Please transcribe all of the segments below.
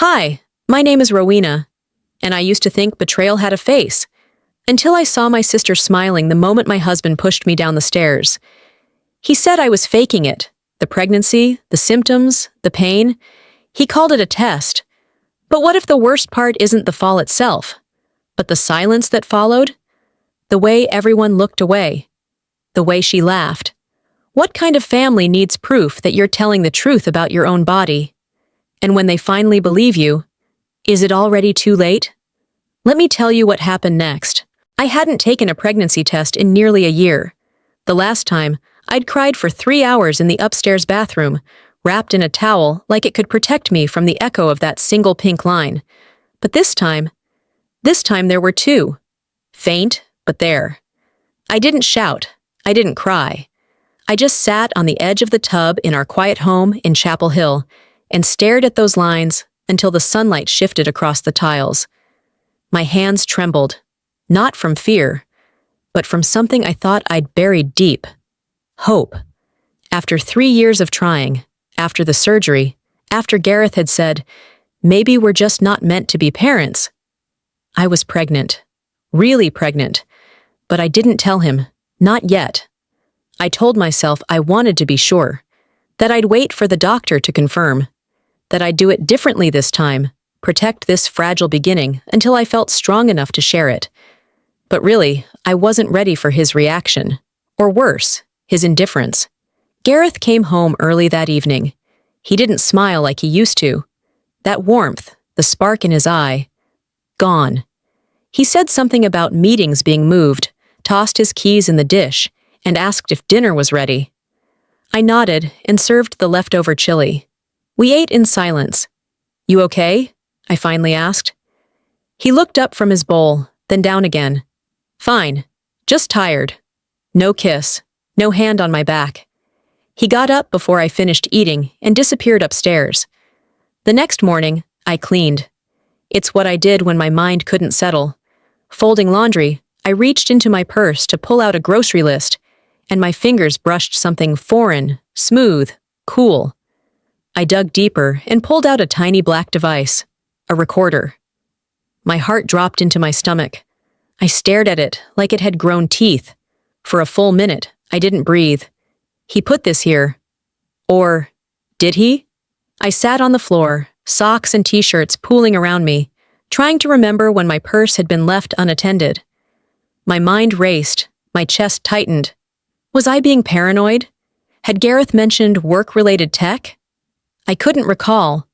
Hi, my name is Rowena, and I used to think betrayal had a face, until I saw my sister smiling the moment my husband pushed me down the stairs. He said I was faking it, the pregnancy, the symptoms, the pain. He called it a test. But what if the worst part isn't the fall itself, but the silence that followed? The way everyone looked away. The way she laughed. What kind of family needs proof that you're telling the truth about your own body? And when they finally believe you, is it already too late? Let me tell you what happened next. I hadn't taken a pregnancy test in nearly a year. The last time, I'd cried for 3 hours in the upstairs bathroom, wrapped in a towel like it could protect me from the echo of that single pink line. But this time there were two. Faint, but there. I didn't shout. I didn't cry. I just sat on the edge of the tub in our quiet home in Chapel Hill and stared at those lines until the sunlight shifted across the tiles. My hands trembled, not from fear, but from something I thought I'd buried deep. Hope. After 3 years of trying, after the surgery, after Gareth had said, maybe we're just not meant to be parents, I was pregnant. Really pregnant. But I didn't tell him. Not yet. I told myself I wanted to be sure, that I'd wait for the doctor to confirm, that I'd do it differently this time, protect this fragile beginning until I felt strong enough to share it. But really, I wasn't ready for his reaction. Or worse, his indifference. Gareth came home early that evening. He didn't smile like he used to. That warmth, the spark in his eye, gone. He said something about meetings being moved, tossed his keys in the dish, and asked if dinner was ready. I nodded and served the leftover chili. We ate in silence. You okay? I finally asked. He looked up from his bowl, then down again. Fine. Just tired. No kiss. No hand on my back. He got up before I finished eating and disappeared upstairs. The next morning, I cleaned. It's what I did when my mind couldn't settle. Folding laundry, I reached into my purse to pull out a grocery list, and my fingers brushed something foreign, smooth, cool. I dug deeper and pulled out a tiny black device, a recorder. My heart dropped into my stomach. I stared at it like it had grown teeth. For a full minute, I didn't breathe. He put this here. Or did he? I sat on the floor, socks and t-shirts pooling around me, trying to remember when my purse had been left unattended. My mind raced, my chest tightened. Was I being paranoid? Had Gareth mentioned work-related tech? I couldn't recall.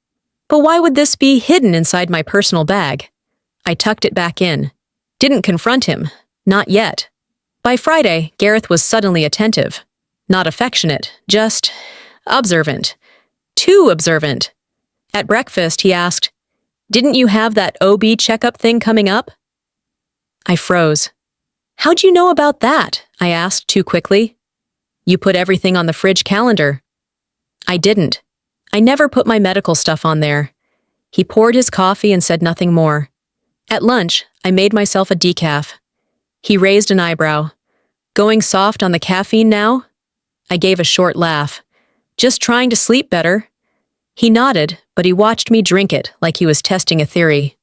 But why would this be hidden inside my personal bag? I tucked it back in. Didn't confront him. Not yet. By Friday, Gareth was suddenly attentive. Not affectionate, just observant. Too observant. At breakfast, he asked, "Didn't you have that OB checkup thing coming up?" I froze. "How'd you know about that?" I asked too quickly. "You put everything on the fridge calendar." I didn't. I never put my medical stuff on there. He poured his coffee and said nothing more. At lunch, I made myself a decaf. He raised an eyebrow. "Going soft on the caffeine now?" I gave a short laugh. "Just trying to sleep better." He nodded, but he watched me drink it like he was testing a theory.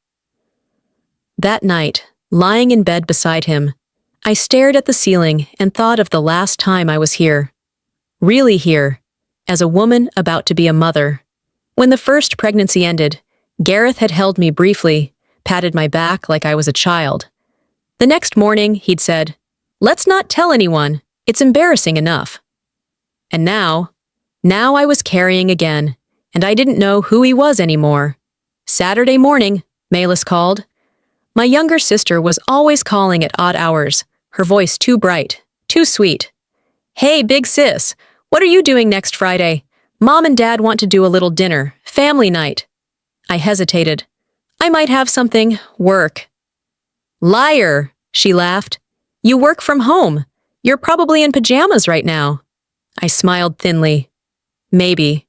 That night, lying in bed beside him, I stared at the ceiling and thought of the last time I was here. Really here, as a woman about to be a mother. When the first pregnancy ended, Gareth had held me briefly, patted my back like I was a child. The next morning, he'd said, "Let's not tell anyone. It's embarrassing enough." And now I was carrying again, and I didn't know who he was anymore. Saturday morning, Malis called. My younger sister was always calling at odd hours, her voice too bright, too sweet. "Hey, big sis, what are you doing next Friday? Mom and Dad want to do a little dinner, family night." I hesitated. "I might have something, work." "Liar," she laughed. "You work from home. You're probably in pajamas right now." I smiled thinly. "Maybe."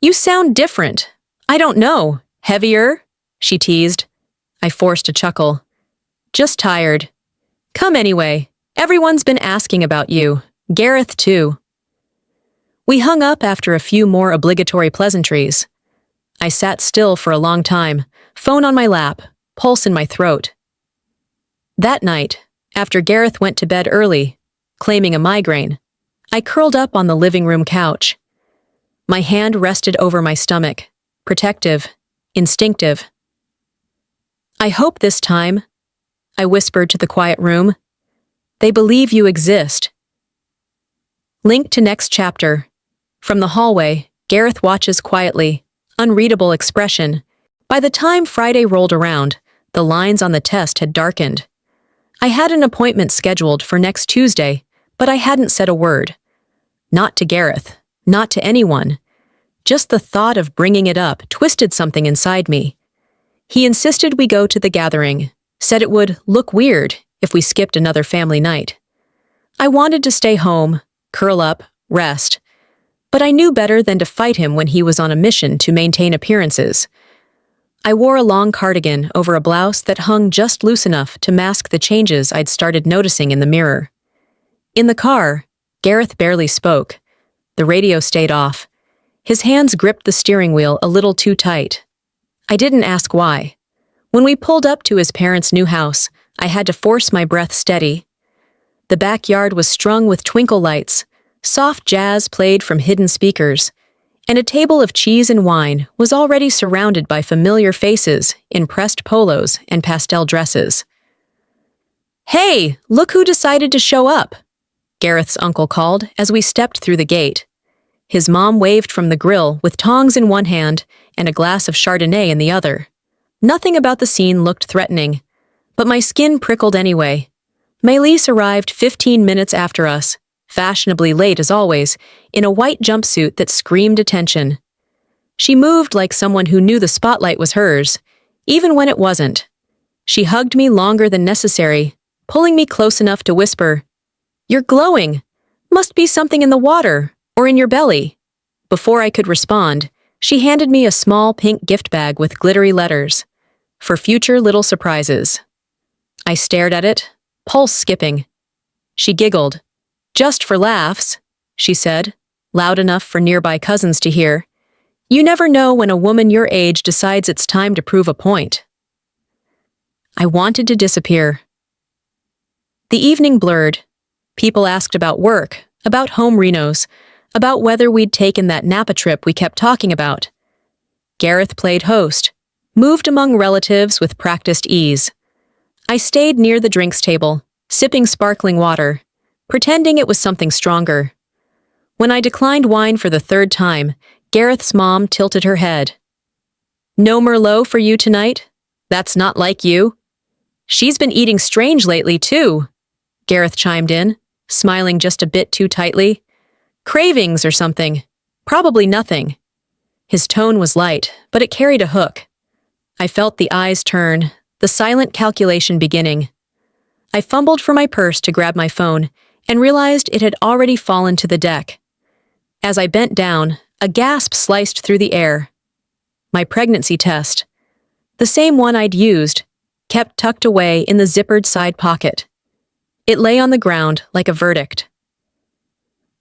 "You sound different. I don't know. Heavier?" she teased. I forced a chuckle. "Just tired." "Come anyway. Everyone's been asking about you. Gareth, too." We hung up after a few more obligatory pleasantries. I sat still for a long time, phone on my lap, pulse in my throat. That night, after Gareth went to bed early, claiming a migraine, I curled up on the living room couch. My hand rested over my stomach, protective, instinctive. "I hope this time," I whispered to the quiet room, "they believe you exist." Link to next chapter. From the hallway, Gareth watches quietly, unreadable expression. By the time Friday rolled around, the lines on the test had darkened. I had an appointment scheduled for next Tuesday, but I hadn't said a word. Not to Gareth, not to anyone. Just the thought of bringing it up twisted something inside me. He insisted we go to the gathering, said it would look weird if we skipped another family night. I wanted to stay home, curl up, rest, but I knew better than to fight him when he was on a mission to maintain appearances. I wore a long cardigan over a blouse that hung just loose enough to mask the changes I'd started noticing in the mirror. In the car, Gareth barely spoke. The radio stayed off. His hands gripped the steering wheel a little too tight. I didn't ask why. When we pulled up to his parents' new house, I had to force my breath steady. The backyard was strung with twinkle lights, soft jazz played from hidden speakers, and a table of cheese and wine was already surrounded by familiar faces in pressed polos and pastel dresses. "Hey, look who decided to show up," Gareth's uncle called as we stepped through the gate. His mom waved from the grill with tongs in one hand and a glass of Chardonnay in the other. Nothing about the scene looked threatening, but my skin prickled anyway. Maylise arrived 15 minutes after us, fashionably late as always, in a white jumpsuit that screamed attention. She moved like someone who knew the spotlight was hers, even when it wasn't. She hugged me longer than necessary, pulling me close enough to whisper, "You're glowing. Must be something in the water, or in your belly." Before I could respond, she handed me a small pink gift bag with glittery letters, "For future little surprises." I stared at it, pulse skipping. She giggled. "Just for laughs," she said, loud enough for nearby cousins to hear. "You never know when a woman your age decides it's time to prove a point." I wanted to disappear. The evening blurred. People asked about work, about home renos, about whether we'd taken that Napa trip we kept talking about. Gareth played host, moved among relatives with practiced ease. I stayed near the drinks table, sipping sparkling water, pretending it was something stronger. When I declined wine for the third time, Gareth's mom tilted her head. "No Merlot for you tonight? That's not like you." "She's been eating strange lately, too," Gareth chimed in, smiling just a bit too tightly. "Cravings or something. Probably nothing." His tone was light, but it carried a hook. I felt the eyes turn, the silent calculation beginning. I fumbled for my purse to grab my phone and realized it had already fallen to the deck. As I bent down, a gasp sliced through the air. My pregnancy test, the same one I'd used, kept tucked away in the zippered side pocket. It lay on the ground like a verdict.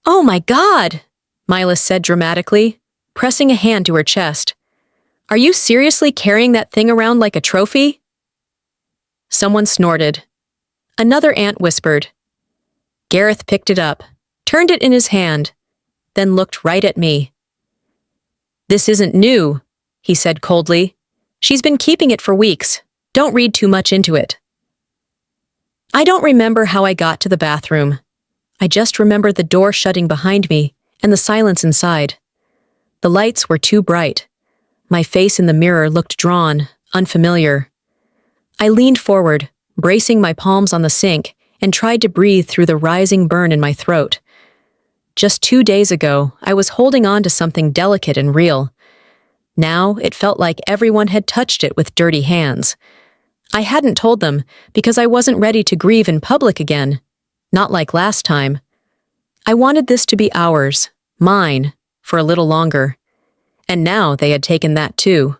"Oh my God!" Milas said dramatically, pressing a hand to her chest. "Are you seriously carrying that thing around like a trophy?" Someone snorted. Another aunt whispered. Gareth picked it up, turned it in his hand, then looked right at me. "This isn't new," he said coldly. "She's been keeping it for weeks. Don't read too much into it." I don't remember how I got to the bathroom. I just remember the door shutting behind me and the silence inside. The lights were too bright. My face in the mirror looked drawn, unfamiliar. I leaned forward, bracing my palms on the sink, and tried to breathe through the rising burn in my throat. Just 2 days ago, I was holding on to something delicate and real. Now it felt like everyone had touched it with dirty hands. I hadn't told them because I wasn't ready to grieve in public again. Not like last time. I wanted this to be ours, mine, for a little longer. And now they had taken that too.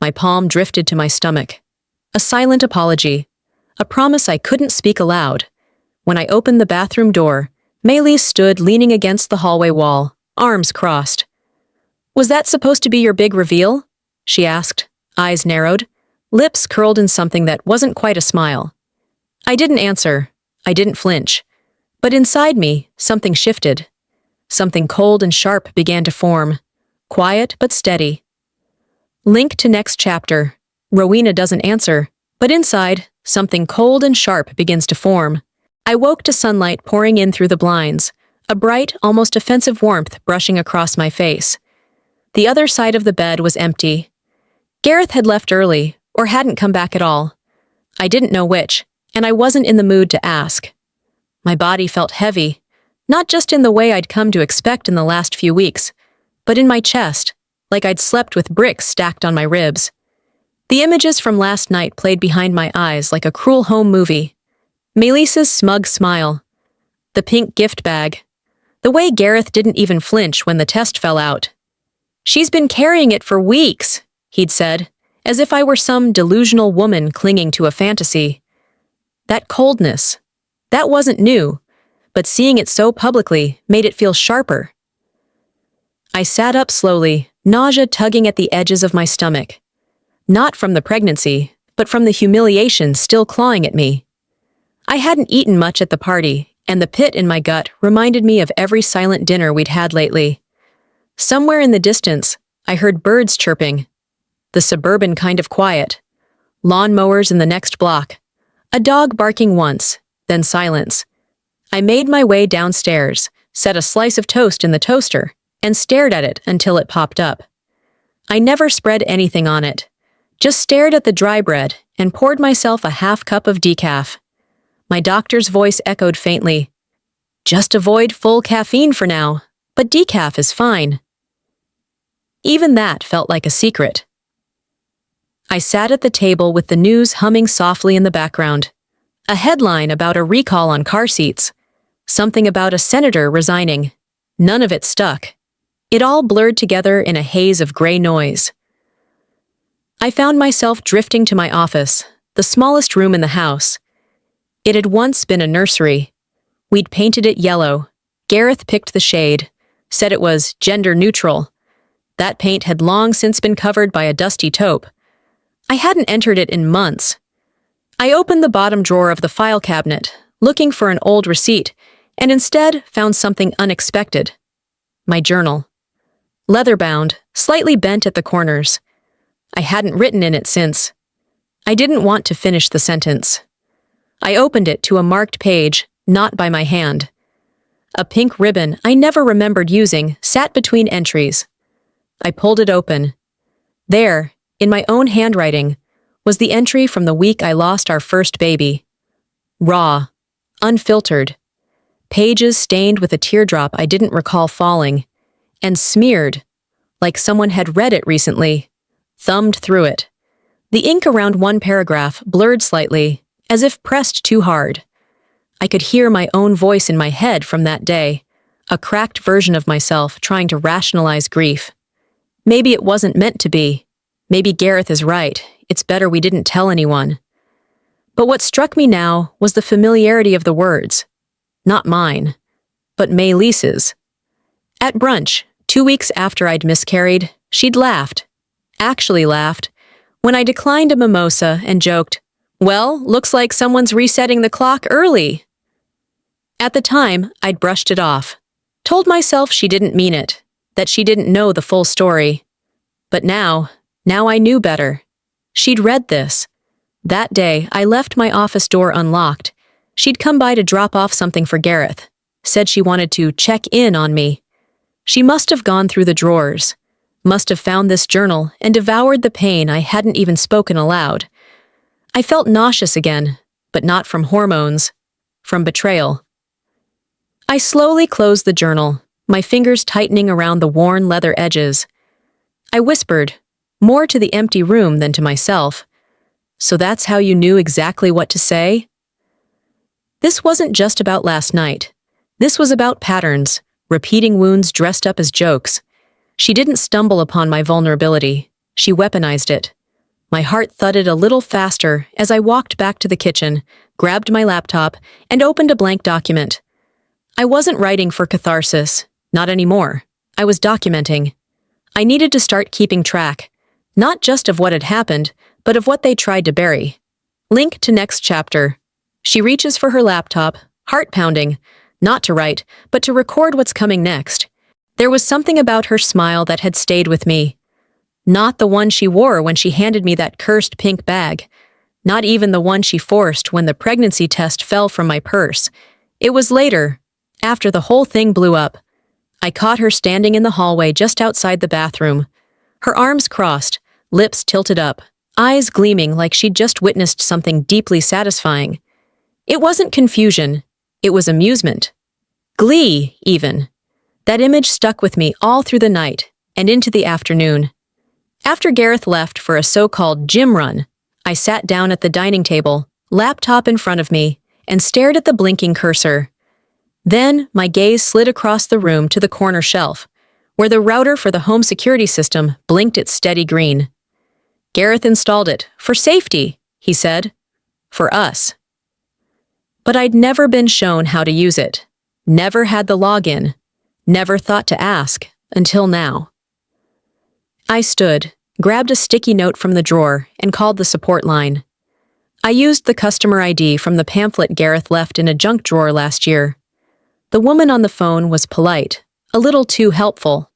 My palm drifted to my stomach. A silent apology. A promise I couldn't speak aloud. When I opened the bathroom door, Maylise stood leaning against the hallway wall, arms crossed. Was that supposed to be your big reveal? She asked, eyes narrowed, lips curled in something that wasn't quite a smile. I didn't answer. I didn't flinch. But inside me, something shifted. Something cold and sharp began to form, quiet but steady. Link to next chapter. Rowena doesn't answer, but inside, something cold and sharp begins to form. I woke to sunlight pouring in through the blinds, a bright, almost offensive warmth brushing across my face. The other side of the bed was empty. Gareth had left early, or hadn't come back at all. I didn't know which, and I wasn't in the mood to ask. My body felt heavy, not just in the way I'd come to expect in the last few weeks, but in my chest, like I'd slept with bricks stacked on my ribs. The images from last night played behind my eyes like a cruel home movie. Melissa's smug smile, the pink gift bag, the way Gareth didn't even flinch when the test fell out. "She's been carrying it for weeks," he'd said, as if I were some delusional woman clinging to a fantasy. That coldness, that wasn't new, but seeing it so publicly made it feel sharper. I sat up slowly, nausea tugging at the edges of my stomach. Not from the pregnancy, but from the humiliation still clawing at me. I hadn't eaten much at the party, and the pit in my gut reminded me of every silent dinner we'd had lately. Somewhere in the distance, I heard birds chirping. The suburban kind of quiet. Lawn mowers in the next block. A dog barking once, then silence. I made my way downstairs, set a slice of toast in the toaster, and stared at it until it popped up. I never spread anything on it, just stared at the dry bread and poured myself a half cup of decaf. My doctor's voice echoed faintly. "Just avoid full caffeine for now, but decaf is fine." Even that felt like a secret. I sat at the table with the news humming softly in the background. A headline about a recall on car seats. Something about a senator resigning. None of it stuck. It all blurred together in a haze of gray noise. I found myself drifting to my office, the smallest room in the house. It had once been a nursery. We'd painted it yellow. Gareth picked the shade, said it was gender neutral. That paint had long since been covered by a dusty taupe. I hadn't entered it in months. I opened the bottom drawer of the file cabinet, looking for an old receipt, and instead found something unexpected. My journal. Leather-bound, slightly bent at the corners. I hadn't written in it since. I didn't want to finish the sentence. I opened it to a marked page, not by my hand. A pink ribbon I never remembered using sat between entries. I pulled it open. There, in my own handwriting, was the entry from the week I lost our first baby. Raw, unfiltered. Pages stained with a teardrop I didn't recall falling, and smeared, like someone had read it recently, thumbed through it. The ink around one paragraph blurred slightly, as if pressed too hard. I could hear my own voice in my head from that day, a cracked version of myself trying to rationalize grief. Maybe it wasn't meant to be. Maybe Gareth is right. It's better we didn't tell anyone. But what struck me now was the familiarity of the words. Not mine, but Melissa's. At brunch, 2 weeks after I'd miscarried, she'd laughed. Actually laughed, when I declined a mimosa and joked, "Well, looks like someone's resetting the clock early." At the time, I'd brushed it off. Told myself she didn't mean it, that she didn't know the full story. But now I knew better. She'd read this. That day, I left my office door unlocked. She'd come by to drop off something for Gareth. Said she wanted to check in on me. She must have gone through the drawers. Must have found this journal and devoured the pain I hadn't even spoken aloud. I felt nauseous again, but not from hormones. From betrayal. I slowly closed the journal, my fingers tightening around the worn leather edges. I whispered, more to the empty room than to myself. "So that's how you knew exactly what to say?" This wasn't just about last night. This was about patterns, repeating wounds dressed up as jokes. She didn't stumble upon my vulnerability. She weaponized it. My heart thudded a little faster as I walked back to the kitchen, grabbed my laptop, and opened a blank document. I wasn't writing for catharsis. Not anymore. I was documenting. I needed to start keeping track, not just of what had happened, but of what they tried to bury. Link to next chapter. She reaches for her laptop, heart pounding, not to write, but to record what's coming next. There was something about her smile that had stayed with me. Not the one she wore when she handed me that cursed pink bag. Not even the one she forced when the pregnancy test fell from my purse. It was later, after the whole thing blew up. I caught her standing in the hallway just outside the bathroom. Her arms crossed, lips tilted up, eyes gleaming like she'd just witnessed something deeply satisfying. It wasn't confusion, it was amusement. Glee, even. That image stuck with me all through the night and into the afternoon. After Gareth left for a so-called gym run, I sat down at the dining table, laptop in front of me, and stared at the blinking cursor. Then, my gaze slid across the room to the corner shelf, where the router for the home security system blinked its steady green. Gareth installed it, for safety, he said. For us. But I'd never been shown how to use it. Never had the login. Never thought to ask, until now. I stood, grabbed a sticky note from the drawer, and called the support line. I used the customer ID from the pamphlet Gareth left in a junk drawer last year. The woman on the phone was polite, a little too helpful.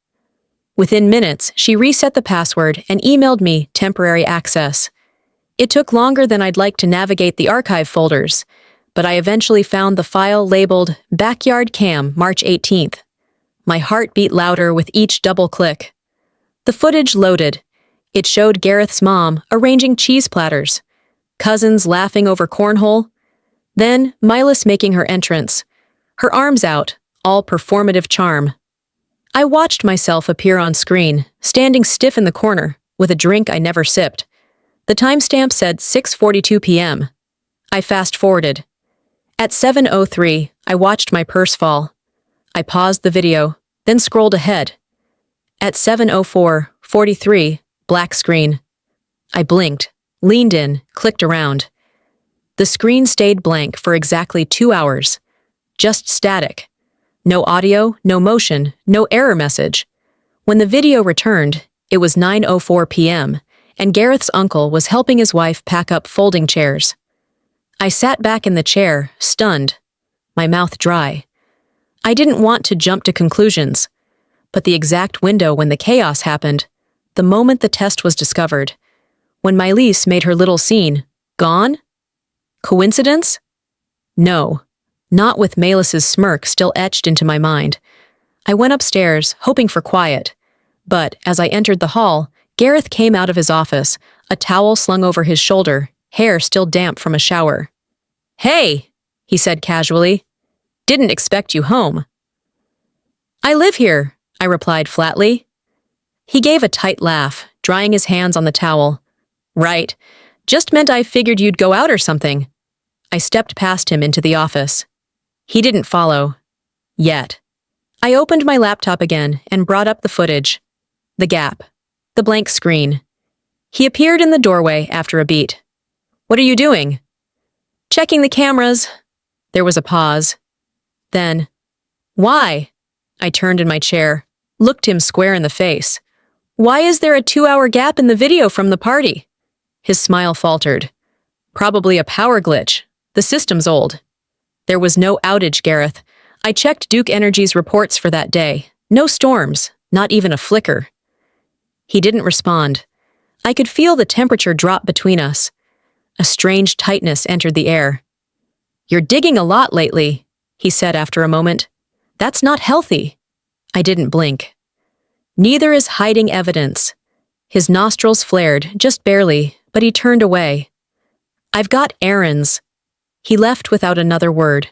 Within minutes, she reset the password and emailed me temporary access. It took longer than I'd like to navigate the archive folders, but I eventually found the file labeled Backyard Cam, March 18th. My heart beat louder with each double click. The footage loaded. It showed Gareth's mom arranging cheese platters, cousins laughing over cornhole, then Milas making her entrance, her arms out, all performative charm. I watched myself appear on screen, standing stiff in the corner, with a drink I never sipped. The timestamp said 6:42 p.m. I fast-forwarded. At 7:03, I watched my purse fall. I paused the video, then scrolled ahead. At 7:04:43, black screen. I blinked, leaned in, clicked around. The screen stayed blank for exactly 2 hours. Just static. No audio, no motion, no error message. When the video returned, it was 9:04 p.m., and Gareth's uncle was helping his wife pack up folding chairs. I sat back in the chair, stunned, my mouth dry. I didn't want to jump to conclusions, but the exact window when the chaos happened, the moment the test was discovered, when Milese made her little scene, gone? Coincidence? No. Not with Milas's smirk still etched into my mind. I went upstairs, hoping for quiet. But as I entered the hall, Gareth came out of his office, a towel slung over his shoulder, hair still damp from a shower. "Hey," he said casually. "Didn't expect you home." "I live here," I replied flatly. He gave a tight laugh, drying his hands on the towel. "Right. Just meant I figured you'd go out or something." I stepped past him into the office. He didn't follow. Yet. I opened my laptop again and brought up the footage. The gap. The blank screen. He appeared in the doorway after a beat. "What are you doing?" "Checking the cameras." There was a pause. Then, "Why?" I turned in my chair, looked him square in the face. "Why is there a 2-hour gap in the video from the party?" His smile faltered. "Probably a power glitch. The system's old." "There was no outage, Gareth. I checked Duke Energy's reports for that day. No storms, not even a flicker." He didn't respond. I could feel the temperature drop between us. A strange tightness entered the air. "You're digging a lot lately," he said after a moment. "That's not healthy." I didn't blink. Neither is hiding evidence. His nostrils flared, just barely, but he turned away. "I've got errands." He left without another word.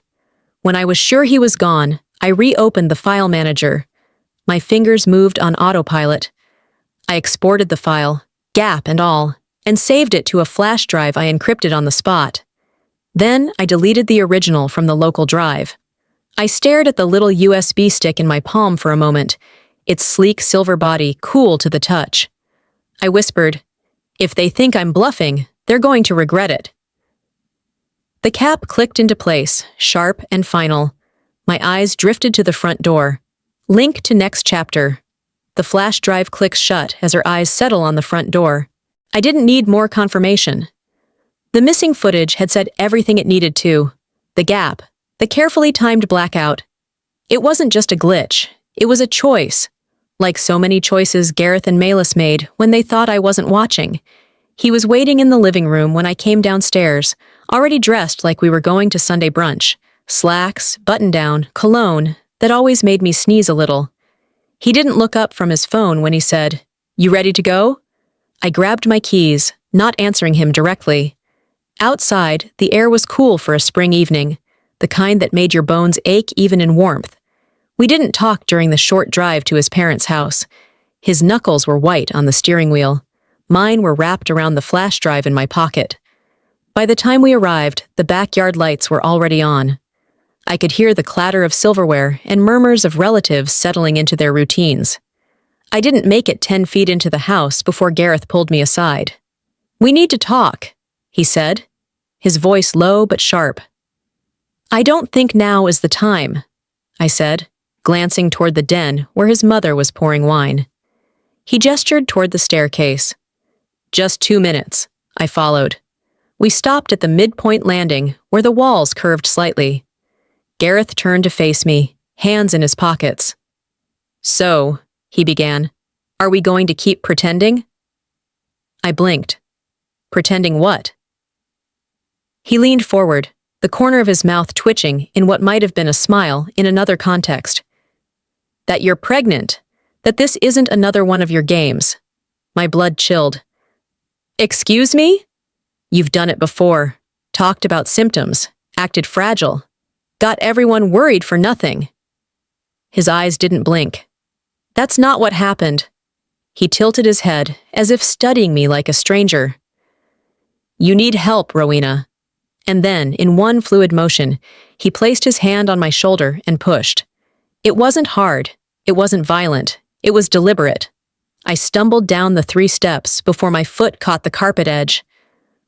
When I was sure he was gone, I reopened the file manager. My fingers moved on autopilot. I exported the file, gap and all, and saved it to a flash drive I encrypted on the spot. Then I deleted the original from the local drive. I stared at the little USB stick in my palm for a moment, its sleek silver body cool to the touch. I whispered, "If they think I'm bluffing, they're going to regret it." The cap clicked into place, sharp and final. My eyes drifted to the front door. Link to next chapter. The flash drive clicks shut as her eyes settle on the front door. I didn't need more confirmation. The missing footage had said everything it needed to. The gap, the carefully timed blackout. It wasn't just a glitch, it was a choice. Like so many choices Gareth and Malis made when they thought I wasn't watching. He was waiting in the living room when I came downstairs, already dressed like we were going to Sunday brunch. Slacks, button-down, cologne, that always made me sneeze a little. He didn't look up from his phone when he said, "You ready to go?" I grabbed my keys, not answering him directly. Outside, the air was cool for a spring evening, the kind that made your bones ache even in warmth. We didn't talk during the short drive to his parents' house. His knuckles were white on the steering wheel. Mine were wrapped around the flash drive in my pocket. By the time we arrived, the backyard lights were already on. I could hear the clatter of silverware and murmurs of relatives settling into their routines. I didn't make it 10 feet into the house before Gareth pulled me aside. "We need to talk," he said, his voice low but sharp. "I don't think now is the time," I said, glancing toward the den where his mother was pouring wine. He gestured toward the staircase. "Just 2 minutes," I followed. We stopped at the midpoint landing where the walls curved slightly. Gareth turned to face me, hands in his pockets. "So," he began, "are we going to keep pretending?" I blinked. Pretending what? He leaned forward, the corner of his mouth twitching in what might have been a smile in another context. "That you're pregnant, that this isn't another one of your games." My blood chilled. "Excuse me? You've done it before, talked about symptoms, acted fragile, got everyone worried for nothing." His eyes didn't blink. "That's not what happened." He tilted his head, as if studying me like a stranger. "You need help, Rowena." And then, in one fluid motion, he placed his hand on my shoulder and pushed. It wasn't hard, it wasn't violent, it was deliberate. I stumbled down the 3 steps before my foot caught the carpet edge.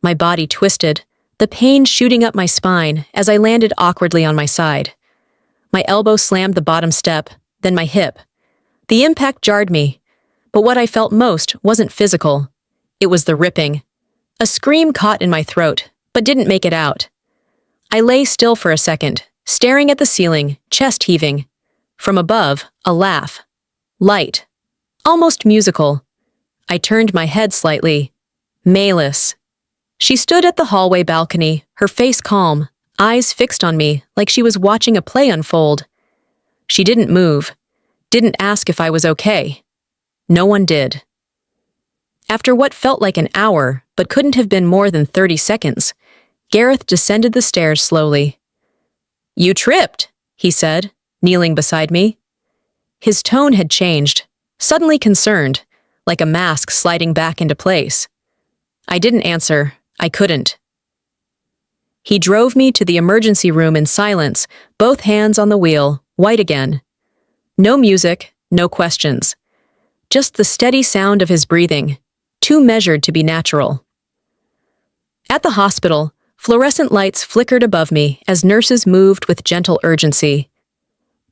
My body twisted, the pain shooting up my spine as I landed awkwardly on my side. My elbow slammed the bottom step, then my hip. The impact jarred me, but what I felt most wasn't physical. It was the ripping. A scream caught in my throat, but didn't make it out. I lay still for a second, staring at the ceiling, chest heaving. From above, a laugh. Light. Almost musical. I turned my head slightly. Malis. She stood at the hallway balcony, her face calm, eyes fixed on me like she was watching a play unfold. She didn't move, didn't ask if I was okay. No one did. After what felt like an hour, but couldn't have been more than 30 seconds, Gareth descended the stairs slowly. "You tripped," he said, kneeling beside me. His tone had changed, suddenly concerned, like a mask sliding back into place. I didn't answer. I couldn't. He drove me to the emergency room in silence, both hands on the wheel, white again. No music, no questions. Just the steady sound of his breathing, too measured to be natural. At the hospital, fluorescent lights flickered above me as nurses moved with gentle urgency.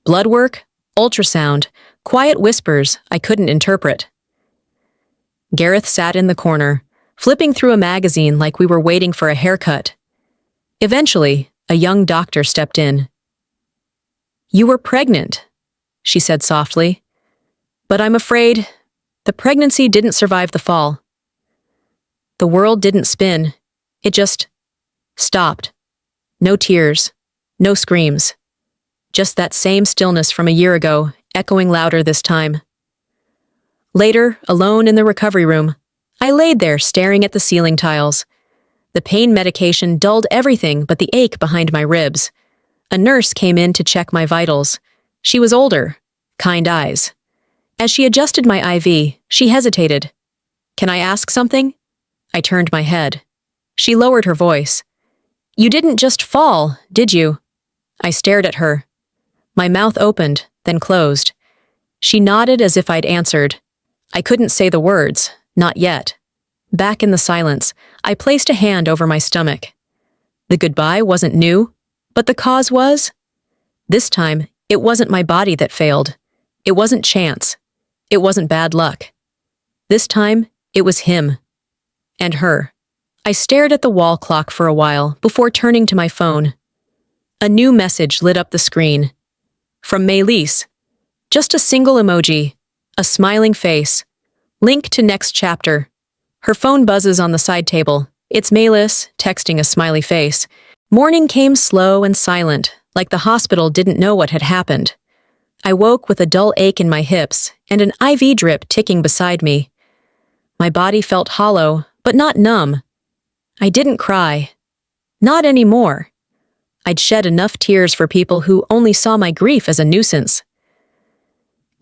Blood work, ultrasound, quiet whispers I couldn't interpret. Gareth sat in the corner, flipping through a magazine like we were waiting for a haircut. Eventually, a young doctor stepped in. "You were pregnant," she said softly. "But I'm afraid the pregnancy didn't survive the fall." The world didn't spin. It just stopped. No tears, no screams. Just that same stillness from a year ago, echoing louder this time. Later, alone in the recovery room, I laid there staring at the ceiling tiles. The pain medication dulled everything but the ache behind my ribs. A nurse came in to check my vitals. She was older, kind eyes. As she adjusted my IV, she hesitated. "Can I ask something?" I turned my head. She lowered her voice. "You didn't just fall, did you?" I stared at her. My mouth opened, then closed. She nodded as if I'd answered. I couldn't say the words, not yet. Back in the silence, I placed a hand over my stomach. The goodbye wasn't new, but the cause was? This time, it wasn't my body that failed. It wasn't chance. It wasn't bad luck. This time, it was him. And her. I stared at the wall clock for a while before turning to my phone. A new message lit up the screen. From Maylise. Just a single emoji. A smiling face. Link to next chapter. Her phone buzzes on the side table. It's Maylise, texting a smiley face. Morning came slow and silent, like the hospital didn't know what had happened. I woke with a dull ache in my hips and an IV drip ticking beside me. My body felt hollow, but not numb. I didn't cry. Not anymore. I'd shed enough tears for people who only saw my grief as a nuisance.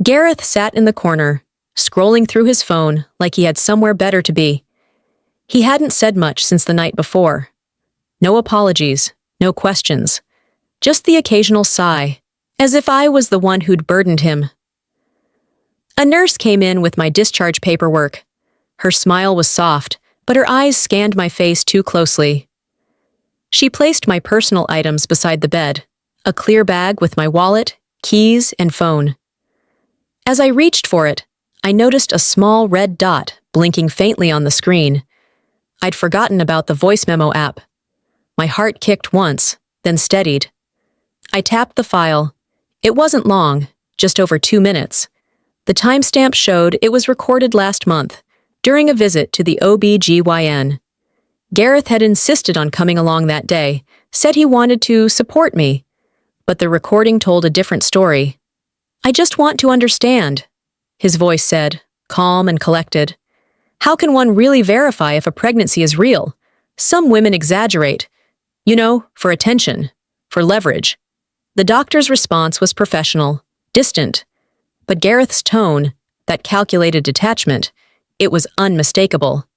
Gareth sat in the corner, scrolling through his phone like he had somewhere better to be. He hadn't said much since the night before. No apologies, no questions. Just the occasional sigh, as if I was the one who'd burdened him. A nurse came in with my discharge paperwork. Her smile was soft, but her eyes scanned my face too closely. She placed my personal items beside the bed, a clear bag with my wallet, keys, and phone. As I reached for it, I noticed a small red dot blinking faintly on the screen. I'd forgotten about the voice memo app. My heart kicked once, then steadied. I tapped the file. It wasn't long, just over 2 minutes. The timestamp showed it was recorded last month, during a visit to the OB/GYN. Gareth had insisted on coming along that day, said he wanted to support me, but the recording told a different story. I just want to understand, his voice said, calm and collected. How can one really verify if a pregnancy is real? Some women exaggerate. You know, for attention, for leverage. The doctor's response was professional, distant. But Gareth's tone, that calculated detachment, it was unmistakable.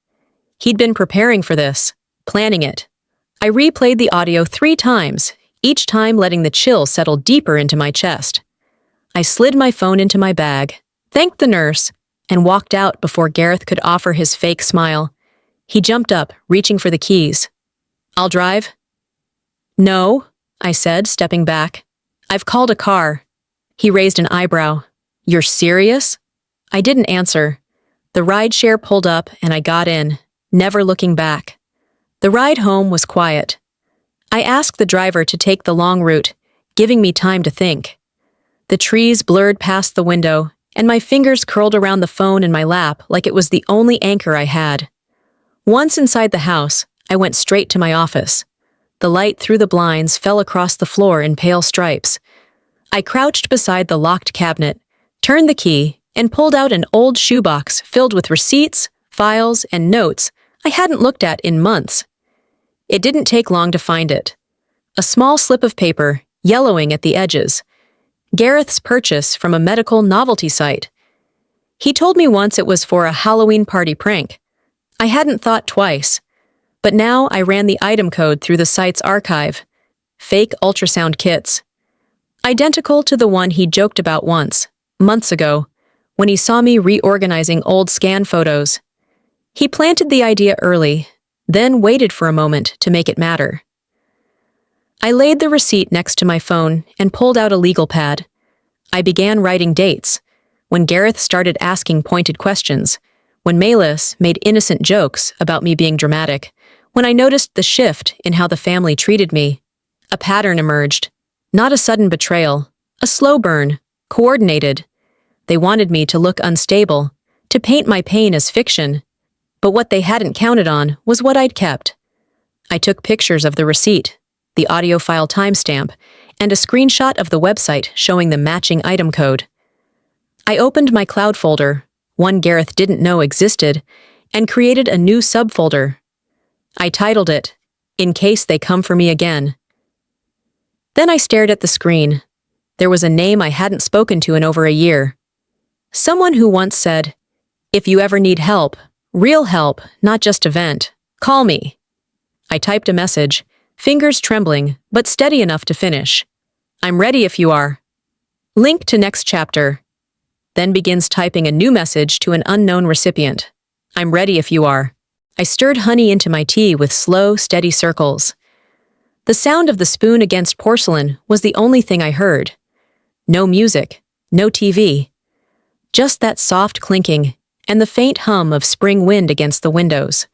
He'd been preparing for this, planning it. I replayed the audio 3 times, each time letting the chill settle deeper into my chest. I slid my phone into my bag, thanked the nurse, and walked out before Gareth could offer his fake smile. He jumped up, reaching for the keys. I'll drive? No, I said, stepping back. I've called a car. He raised an eyebrow. You're serious? I didn't answer. The rideshare pulled up and I got in, never looking back. The ride home was quiet. I asked the driver to take the long route, giving me time to think. The trees blurred past the window, and my fingers curled around the phone in my lap like it was the only anchor I had. Once inside the house, I went straight to my office. The light through the blinds fell across the floor in pale stripes. I crouched beside the locked cabinet, turned the key, and pulled out an old shoebox filled with receipts, files, and notes I hadn't looked at in months. It didn't take long to find it. A small slip of paper, yellowing at the edges. Gareth's purchase from a medical novelty site. He told me once it was for a Halloween party prank. I hadn't thought twice, but now I ran the item code through the site's archive. Fake ultrasound kits. Identical to the one he joked about once, months ago, when he saw me reorganizing old scan photos. He planted the idea early, then waited for a moment to make it matter. I laid the receipt next to my phone and pulled out a legal pad. I began writing dates, when Gareth started asking pointed questions, when Maylise made innocent jokes about me being dramatic, when I noticed the shift in how the family treated me. A pattern emerged. Not a sudden betrayal, a slow burn, coordinated. They wanted me to look unstable, to paint my pain as fiction. But what they hadn't counted on was what I'd kept. I took pictures of the receipt, the audio file timestamp, and a screenshot of the website showing the matching item code. I opened my cloud folder, one Gareth didn't know existed, and created a new subfolder. I titled it, In Case They Come For Me Again. Then I stared at the screen. There was a name I hadn't spoken to in over a year. Someone who once said, "If you ever need help, real help, not just a vent, call me." I typed a message, fingers trembling, but steady enough to finish. I'm ready if you are. Link to next chapter. Then begins typing a new message to an unknown recipient. I'm ready if you are. I stirred honey into my tea with slow, steady circles. The sound of the spoon against porcelain was the only thing I heard. No music, no TV. Just that soft clinking and the faint hum of spring wind against the windows.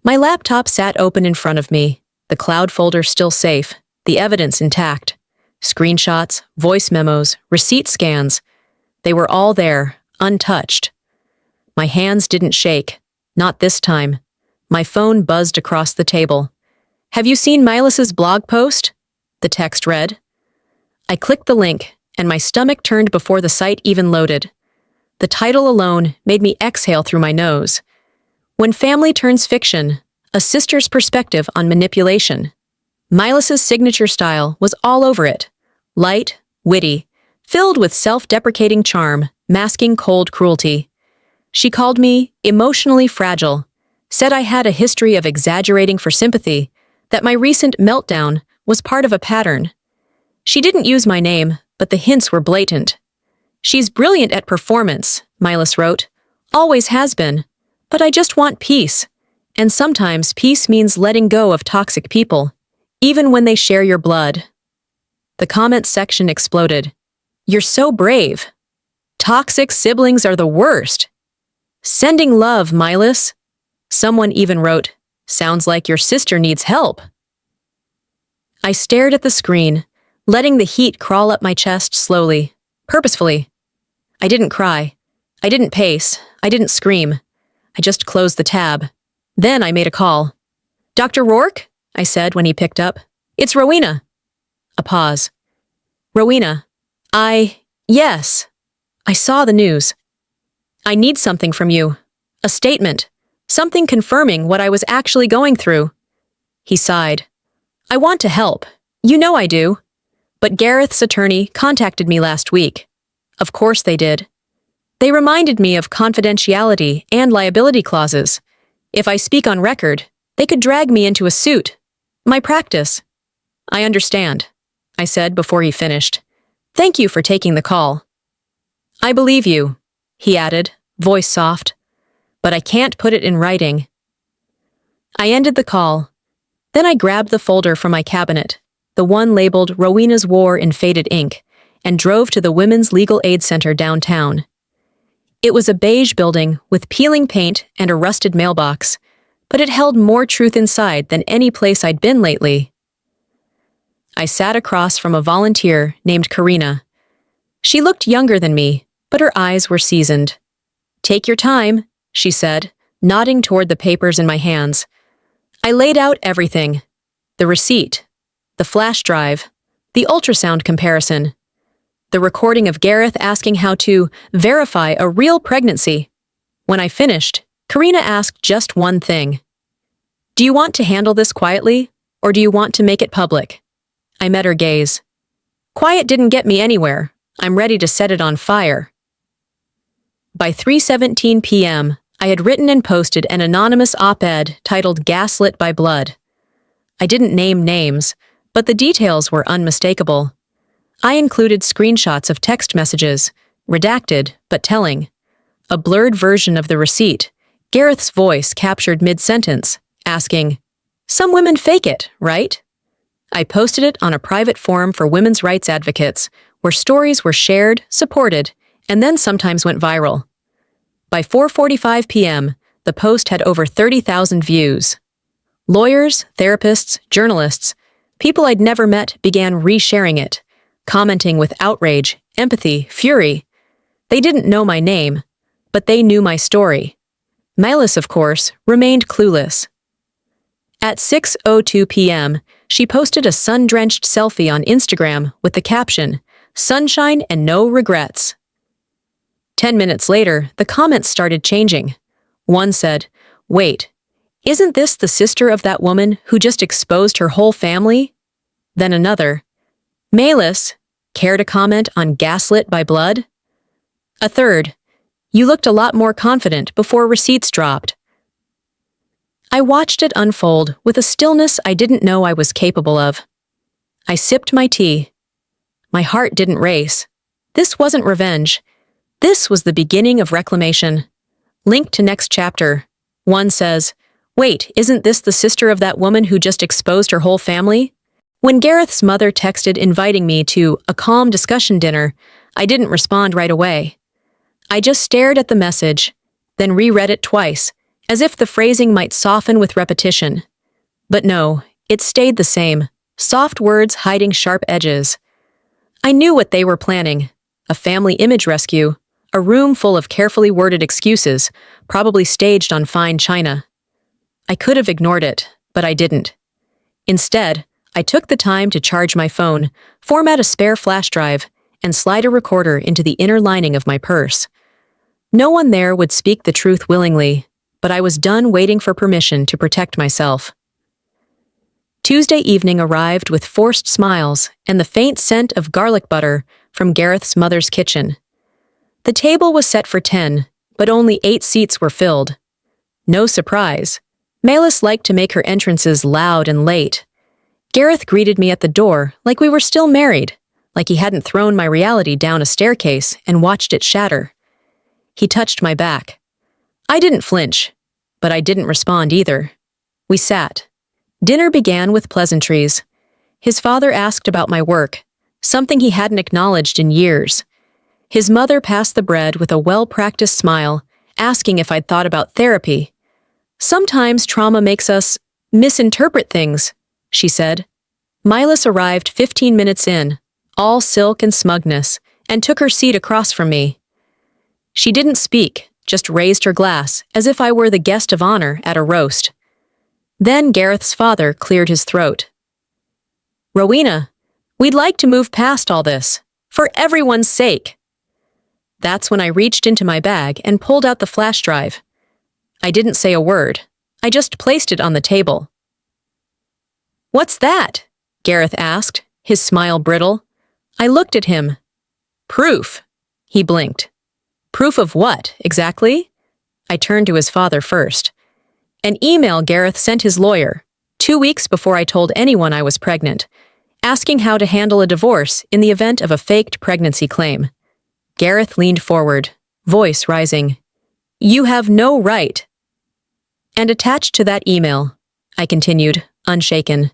My laptop sat open in front of me, the cloud folder still safe, the evidence intact. Screenshots, voice memos, receipt scans. They were all there, untouched. My hands didn't shake. Not this time. My phone buzzed across the table. "Have you seen Milas's blog post?" the text read. I clicked the link, and my stomach turned before the site even loaded. The title alone made me exhale through my nose. When Family Turns Fiction, a sister's perspective on manipulation. Milas's signature style was all over it. Light, witty, filled with self-deprecating charm, masking cold cruelty. She called me emotionally fragile, said I had a history of exaggerating for sympathy, that my recent meltdown was part of a pattern. She didn't use my name, but the hints were blatant. "She's brilliant at performance," Milas wrote. "Always has been. But I just want peace. And sometimes peace means letting go of toxic people, even when they share your blood." The comments section exploded. "You're so brave. Toxic siblings are the worst. Sending love, Milas." Someone even wrote, "Sounds like your sister needs help." I stared at the screen, letting the heat crawl up my chest slowly, purposefully. I didn't cry. I didn't pace. I didn't scream. I just closed the tab. Then I made a call. "Dr. Rourke?" I said when he picked up. "It's Rowena." A pause. "Rowena, yes. I saw the news. I need something from you. A statement. Something confirming what I was actually going through." He sighed. "I want to help. You know I do. But Gareth's attorney contacted me last week. Of course they did. They reminded me of confidentiality and liability clauses. If I speak on record, they could drag me into a suit. My practice." "I understand," I said before he finished. "Thank you for taking the call." "I believe you," he added, voice soft. "But I can't put it in writing." I ended the call. Then I grabbed the folder from my cabinet, the one labeled Rowena's War in faded ink, and drove to the Women's Legal Aid Center downtown. It was a beige building with peeling paint and a rusted mailbox, but it held more truth inside than any place I'd been lately. I sat across from a volunteer named Karina. She looked younger than me, but her eyes were seasoned. "Take your time," she said, nodding toward the papers in my hands. I laid out everything. The receipt, the flash drive, the ultrasound comparison, the recording of Gareth asking how to verify a real pregnancy. When I finished, Karina asked just one thing. "Do you want to handle this quietly, or do you want to make it public?" I met her gaze. "Quiet didn't get me anywhere. I'm ready to set it on fire." By 3:17 p.m., I had written and posted an anonymous op-ed titled "Gaslit by Blood." I didn't name names, but the details were unmistakable. I included screenshots of text messages, redacted but telling. A blurred version of the receipt, Gareth's voice captured mid-sentence, asking, "Some women fake it, right?" I posted it on a private forum for women's rights advocates, where stories were shared, supported, and then sometimes went viral. By 4:45 p.m., the post had over 30,000 views. Lawyers, therapists, journalists, people I'd never met began resharing it, commenting with outrage, empathy, fury. They didn't know my name, but they knew my story. Milas, of course, remained clueless. At 6:02 p.m., she posted a sun-drenched selfie on Instagram with the caption, "Sunshine and no regrets." 10 minutes later, the comments started changing. One said, "Wait, isn't this the sister of that woman who just exposed her whole family?" Then another, "Milas, care to comment on Gaslit by Blood?" A third, "You looked a lot more confident before receipts dropped." I watched it unfold with a stillness I didn't know I was capable of. I sipped my tea. My heart didn't race. This wasn't revenge. This was the beginning of reclamation. Linked to next chapter. One says, "Wait, isn't this the sister of that woman who just exposed her whole family?" When Gareth's mother texted inviting me to a calm discussion dinner, I didn't respond right away. I just stared at the message, then reread it twice, as if the phrasing might soften with repetition. But no, it stayed the same, soft words hiding sharp edges. I knew what they were planning: a family image rescue, a room full of carefully worded excuses, probably staged on fine china. I could have ignored it, but I didn't. Instead, I took the time to charge my phone, format a spare flash drive, and slide a recorder into the inner lining of my purse. No one there would speak the truth willingly, but I was done waiting for permission to protect myself. Tuesday evening arrived with forced smiles and the faint scent of garlic butter from Gareth's mother's kitchen. The table was set for 10, but only 8 seats were filled. No surprise. Melis liked to make her entrances loud and late. Gareth greeted me at the door like we were still married, like he hadn't thrown my reality down a staircase and watched it shatter. He touched my back. I didn't flinch, but I didn't respond either. We sat. Dinner began with pleasantries. His father asked about my work, something he hadn't acknowledged in years. His mother passed the bread with a well-practiced smile, asking if I'd thought about therapy. Sometimes trauma makes us misinterpret things, she said. Milas arrived 15 minutes in, all silk and smugness, and took her seat across from me. She didn't speak, just raised her glass, as if I were the guest of honor at a roast. Then Gareth's father cleared his throat. "Rowena, we'd like to move past all this, for everyone's sake." That's when I reached into my bag and pulled out the flash drive. I didn't say a word. I just placed it on the table. "What's that?" Gareth asked, his smile brittle. I looked at him. "Proof," he blinked. "Proof of what, exactly?" I turned to his father first. An email Gareth sent his lawyer, 2 weeks before I told anyone I was pregnant, asking how to handle a divorce in the event of a faked pregnancy claim. Gareth leaned forward, voice rising. "You have no right." And attached to that email, I continued, unshaken,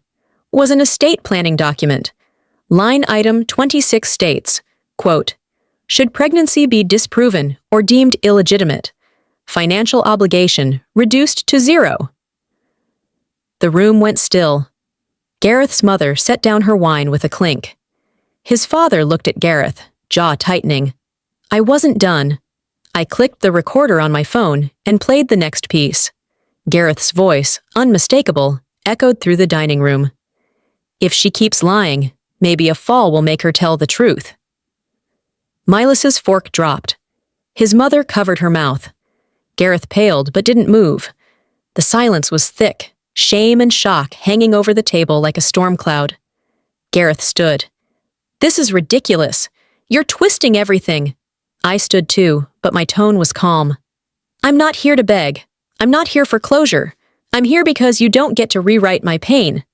was an estate planning document. Line item 26 states, quote, "Should pregnancy be disproven or deemed illegitimate, financial obligation reduced to 0. The room went still. Gareth's mother set down her wine with a clink. His father looked at Gareth, jaw tightening. I wasn't done. I clicked the recorder on my phone and played the next piece. Gareth's voice, unmistakable, echoed through the dining room. "If she keeps lying, maybe a fall will make her tell the truth." Milas's fork dropped. His mother covered her mouth. Gareth paled but didn't move. The silence was thick, shame and shock hanging over the table like a storm cloud. Gareth stood. "This is ridiculous. You're twisting everything." I stood too, but my tone was calm. "I'm not here to beg. I'm not here for closure. I'm here because you don't get to rewrite my pain."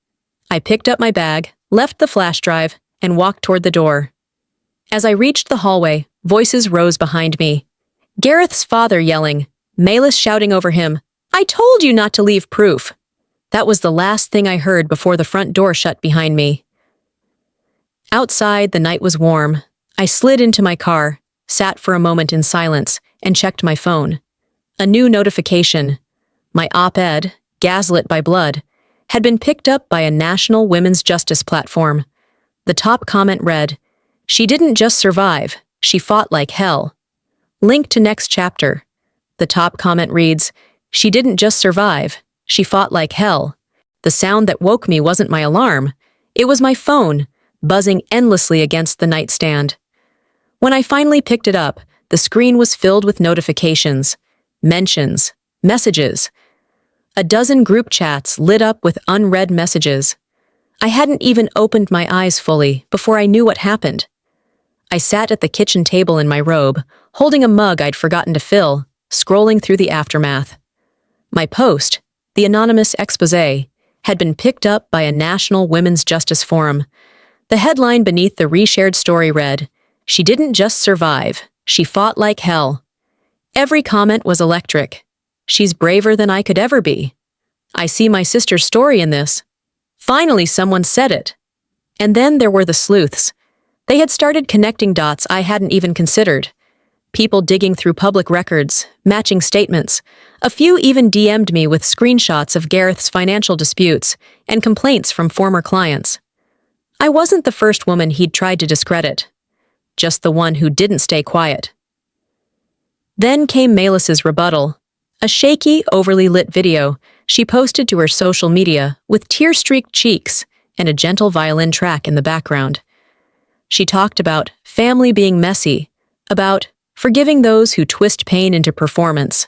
I picked up my bag, left the flash drive, and walked toward the door. As I reached the hallway, voices rose behind me. Gareth's father yelling, Melis shouting over him, "I told you not to leave proof." That was the last thing I heard before the front door shut behind me. Outside, the night was warm. I slid into my car, sat for a moment in silence, and checked my phone. A new notification. My op-ed, Gaslit by Blood, had been picked up by a national women's justice platform. The top comment read, "She didn't just survive, she fought like hell." Link to next chapter. The top comment reads, "She didn't just survive, she fought like hell." The sound that woke me wasn't my alarm. It was my phone, buzzing endlessly against the nightstand. When I finally picked it up, the screen was filled with notifications, mentions, messages. A dozen group chats lit up with unread messages. I hadn't even opened my eyes fully before I knew what happened. I sat at the kitchen table in my robe, holding a mug I'd forgotten to fill, scrolling through the aftermath. My post, the anonymous exposé, had been picked up by a national women's justice forum. The headline beneath the reshared story read, "She didn't just survive, she fought like hell." Every comment was electric. "She's braver than I could ever be." "I see my sister's story in this." Finally, someone said it. And then there were the sleuths. They had started connecting dots I hadn't even considered. People digging through public records, matching statements. A few even DM'd me with screenshots of Gareth's financial disputes and complaints from former clients. I wasn't the first woman he'd tried to discredit, just the one who didn't stay quiet. Then came Melis's rebuttal, a shaky, overly lit video she posted to her social media with tear-streaked cheeks and a gentle violin track in the background. She talked about family being messy, about forgiving those who twist pain into performance.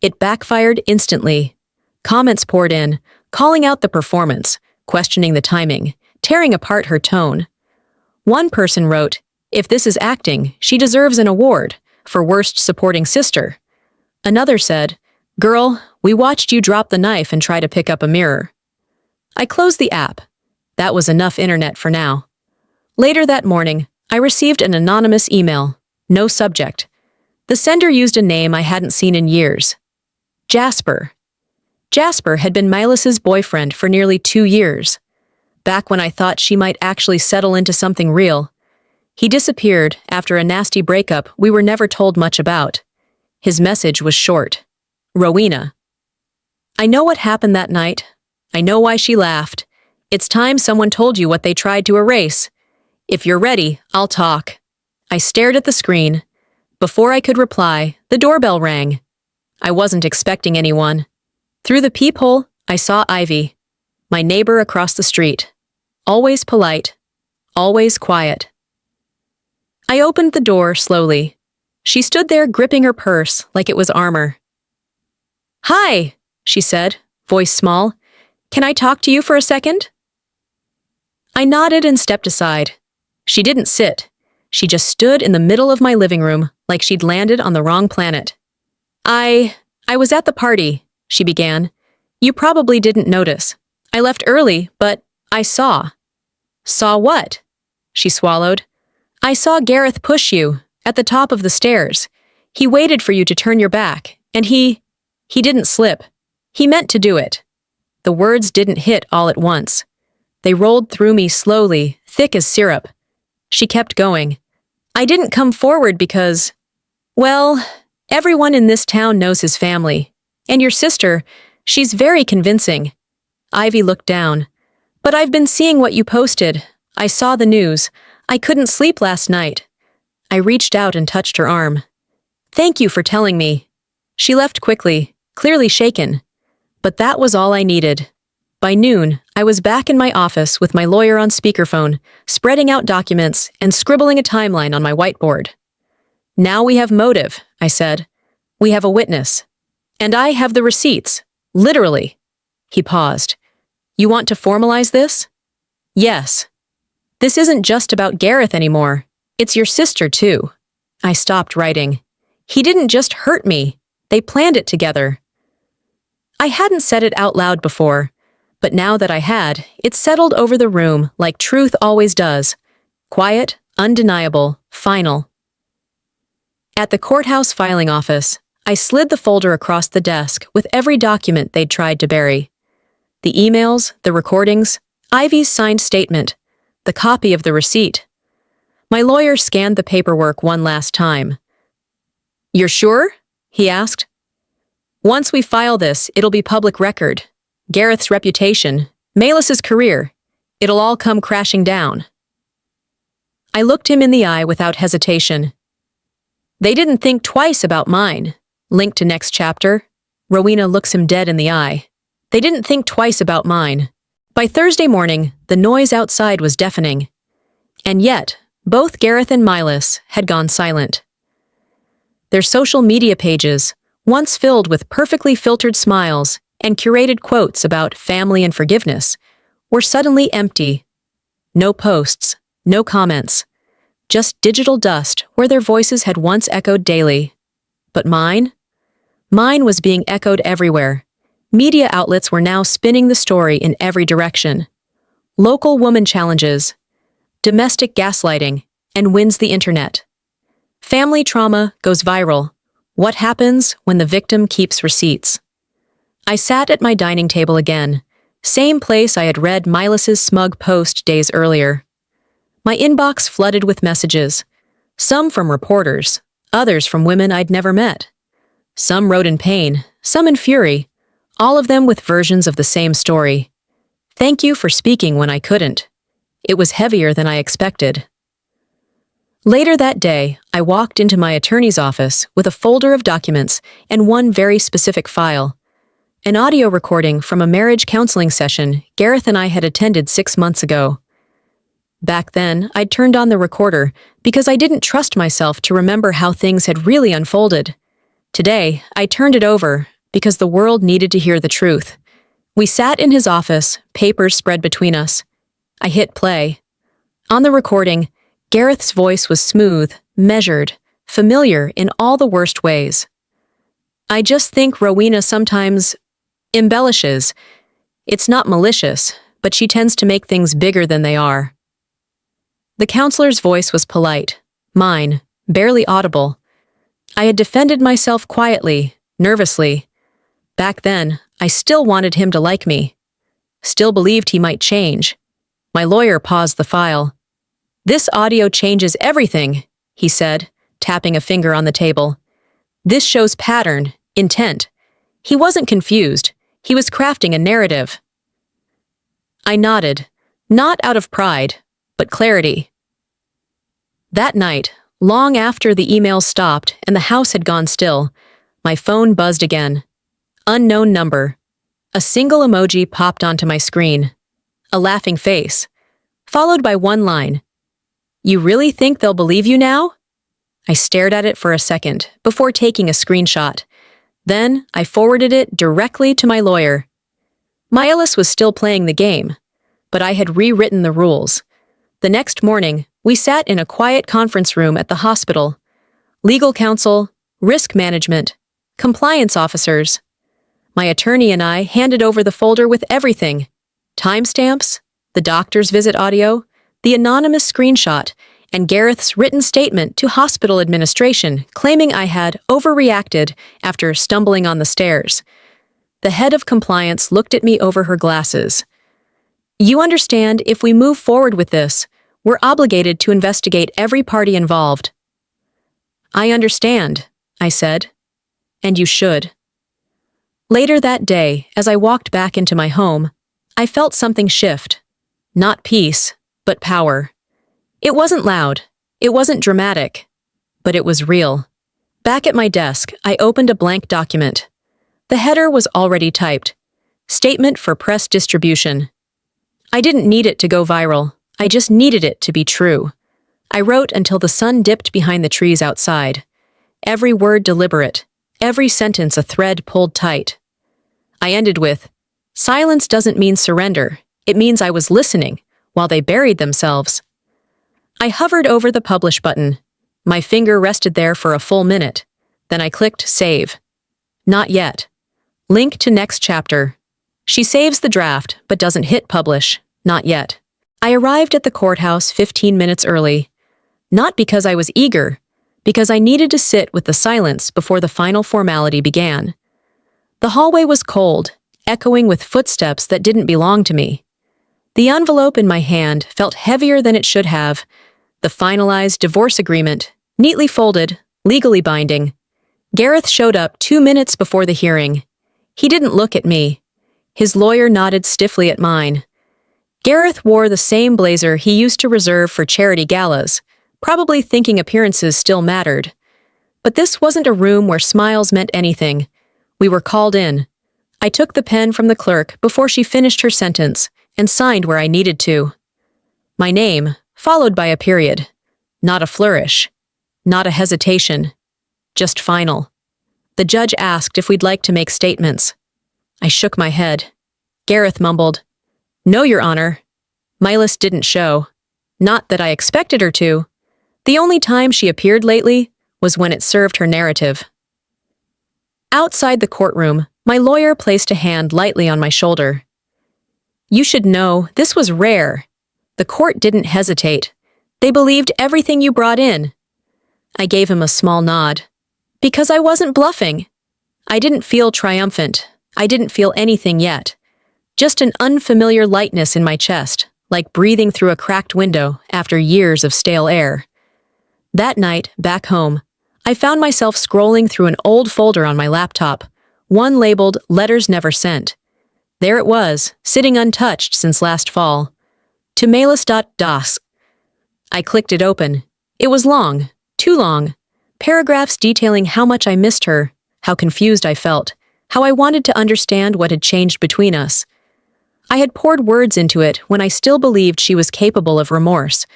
It backfired instantly. Comments poured in, calling out the performance, questioning the timing, tearing apart her tone. One person wrote, "If this is acting, she deserves an award for worst supporting sister." Another said, "Girl, we watched you drop the knife and try to pick up a mirror." I closed the app. That was enough internet for now. Later that morning, I received an anonymous email. No subject. The sender used a name I hadn't seen in years. Jasper. Jasper had been Melis's boyfriend for nearly 2 years. Back when I thought she might actually settle into something real. He disappeared after a nasty breakup we were never told much about. His message was short. Rowena. I know what happened that night. I know why she laughed. It's time someone told you what they tried to erase. If you're ready, I'll talk. I stared at the screen. Before I could reply, the doorbell rang. I wasn't expecting anyone. Through the peephole, I saw Ivy, my neighbor across the street. Always polite, always quiet. I opened the door slowly. She stood there gripping her purse like it was armor. "Hi," she said, voice small. "Can I talk to you for a second?" I nodded and stepped aside. She didn't sit. She just stood in the middle of my living room like she'd landed on the wrong planet. I was at the party," she began. "You probably didn't notice. I left early, but I saw." "Saw what?" She swallowed. "I saw Gareth push you, at the top of the stairs. He waited for you to turn your back, and he didn't slip. He meant to do it." The words didn't hit all at once. They rolled through me slowly, thick as syrup. She kept going. "I didn't come forward because, well, everyone in this town knows his family. And your sister, she's very convincing." Ivy looked down. "But I've been seeing what you posted. I saw the news. I couldn't sleep last night." I reached out and touched her arm. "Thank you for telling me." She left quickly, clearly shaken. But that was all I needed. By noon, I was back in my office with my lawyer on speakerphone, spreading out documents and scribbling a timeline on my whiteboard. "Now we have motive," I said. "We have a witness. And I have the receipts. Literally." He paused. "You want to formalize this?" "Yes. This isn't just about Gareth anymore. It's your sister, too." I stopped writing. "He didn't just hurt me. They planned it together." I hadn't said it out loud before, but now that I had, it settled over the room like truth always does. Quiet, undeniable, final. At the courthouse filing office, I slid the folder across the desk with every document they'd tried to bury. The emails, the recordings, Ivy's signed statement, the copy of the receipt. My lawyer scanned the paperwork one last time. "You're sure?" he asked. "Once we file this, it'll be public record. Gareth's reputation, Melis's career, it'll all come crashing down." I looked him in the eye without hesitation. "They didn't think twice about mine." Linked to next chapter, Rowena looks him dead in the eye. "They didn't think twice about mine." By Thursday morning, the noise outside was deafening. And yet, both Gareth and Melis had gone silent. Their social media pages, once filled with perfectly filtered smiles and curated quotes about family and forgiveness, were suddenly empty. No posts, no comments, just digital dust where their voices had once echoed daily. But mine? Mine was being echoed everywhere. Media outlets were now spinning the story in every direction. Local woman challenges, domestic gaslighting, and wins the internet. Family trauma goes viral. What happens when the victim keeps receipts? I sat at my dining table again, same place I had read Melis's smug post days earlier. My inbox flooded with messages, some from reporters, others from women I'd never met. Some wrote in pain, some in fury, all of them with versions of the same story. Thank you for speaking when I couldn't. It was heavier than I expected. Later that day, I walked into my attorney's office with a folder of documents and one very specific file. An audio recording from a marriage counseling session Gareth and I had attended 6 months ago. Back then, I'd turned on the recorder because I didn't trust myself to remember how things had really unfolded. Today, I turned it over because the world needed to hear the truth. We sat in his office, papers spread between us. I hit play. On the recording, Gareth's voice was smooth, measured, familiar in all the worst ways. I just think Rowena sometimes embellishes. It's not malicious, but she tends to make things bigger than they are. The counselor's voice was polite, mine, barely audible. I had defended myself quietly, nervously. Back then, I still wanted him to like me. Still believed he might change. My lawyer paused the file. "This audio changes everything," he said, tapping a finger on the table. "This shows pattern, intent." He wasn't confused. He was crafting a narrative. I nodded, not out of pride, but clarity. That night, long after the emails stopped and the house had gone still, my phone buzzed again. Unknown number. A single emoji popped onto my screen. A laughing face, followed by one line. "You really think they'll believe you now?" I stared at it for a second before taking a screenshot. Then I forwarded it directly to my lawyer. Miles was still playing the game, but I had rewritten the rules. The next morning, we sat in a quiet conference room at the hospital. Legal counsel, risk management, compliance officers. My attorney and I handed over the folder with everything. Timestamps, the doctor's visit audio, the anonymous screenshot, and Gareth's written statement to hospital administration claiming I had overreacted after stumbling on the stairs. The head of compliance looked at me over her glasses. "You understand, if we move forward with this, we're obligated to investigate every party involved." "I understand," I said. "And you should." Later that day, as I walked back into my home, I felt something shift. Not peace, but power. It wasn't loud, it wasn't dramatic, but it was real. Back at my desk, I opened a blank document. The header was already typed. Statement for press distribution. I didn't need it to go viral, I just needed it to be true. I wrote until the sun dipped behind the trees outside. Every word deliberate, every sentence a thread pulled tight. I ended with, "Silence doesn't mean surrender, it means I was listening, while they buried themselves." I hovered over the publish button. My finger rested there for a full minute. Then I clicked save. Not yet. Link to next chapter. She saves the draft, but doesn't hit publish. Not yet. I arrived at the courthouse 15 minutes early. Not because I was eager, because I needed to sit with the silence before the final formality began. The hallway was cold, echoing with footsteps that didn't belong to me. The envelope in my hand felt heavier than it should have. The finalized divorce agreement, neatly folded, legally binding. Gareth showed up 2 minutes before the hearing. He didn't look at me. His lawyer nodded stiffly at mine. Gareth wore the same blazer he used to reserve for charity galas, probably thinking appearances still mattered. But this wasn't a room where smiles meant anything. We were called in. I took the pen from the clerk before she finished her sentence and signed where I needed to. My name, followed by a period. Not a flourish. Not a hesitation. Just final. The judge asked if we'd like to make statements. I shook my head. Gareth mumbled, "No, Your Honor." Miles didn't show. Not that I expected her to. The only time she appeared lately was when it served her narrative. Outside the courtroom, my lawyer placed a hand lightly on my shoulder. "You should know, this was rare. The court didn't hesitate. They believed everything you brought in." I gave him a small nod. Because I wasn't bluffing. I didn't feel triumphant. I didn't feel anything yet. Just an unfamiliar lightness in my chest, like breathing through a cracked window after years of stale air. That night, back home, I found myself scrolling through an old folder on my laptop, one labeled Letters Never Sent. There it was, sitting untouched since last fall. To mailus.das. I clicked it open. It was long, too long. Paragraphs detailing how much I missed her, how confused I felt, how I wanted to understand what had changed between us. I had poured words into it when I still believed she was capable of remorse,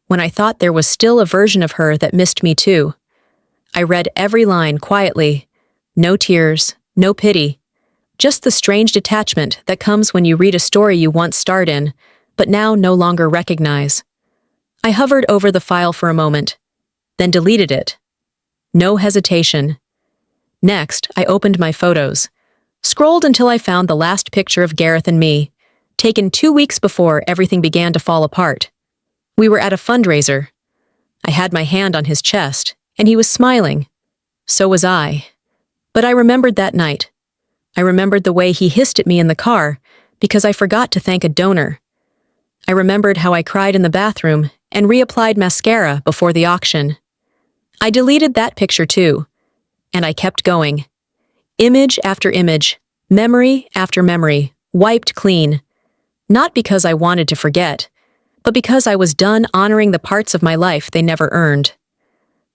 when I thought there was still a version of her that missed me too. I read every line quietly. No tears, no pity. Just the strange detachment that comes when you read a story you once starred in, but now no longer recognize. I hovered over the file for a moment, then deleted it. No hesitation. Next, I opened my photos. Scrolled until I found the last picture of Gareth and me, taken 2 weeks before everything began to fall apart. We were at a fundraiser. I had my hand on his chest, and he was smiling. So was I. But I remembered that night. I remembered the way he hissed at me in the car because I forgot to thank a donor. I remembered how I cried in the bathroom and reapplied mascara before the auction. I deleted that picture too, and I kept going. Image after image, memory after memory, wiped clean. Not because I wanted to forget, but because I was done honoring the parts of my life they never earned.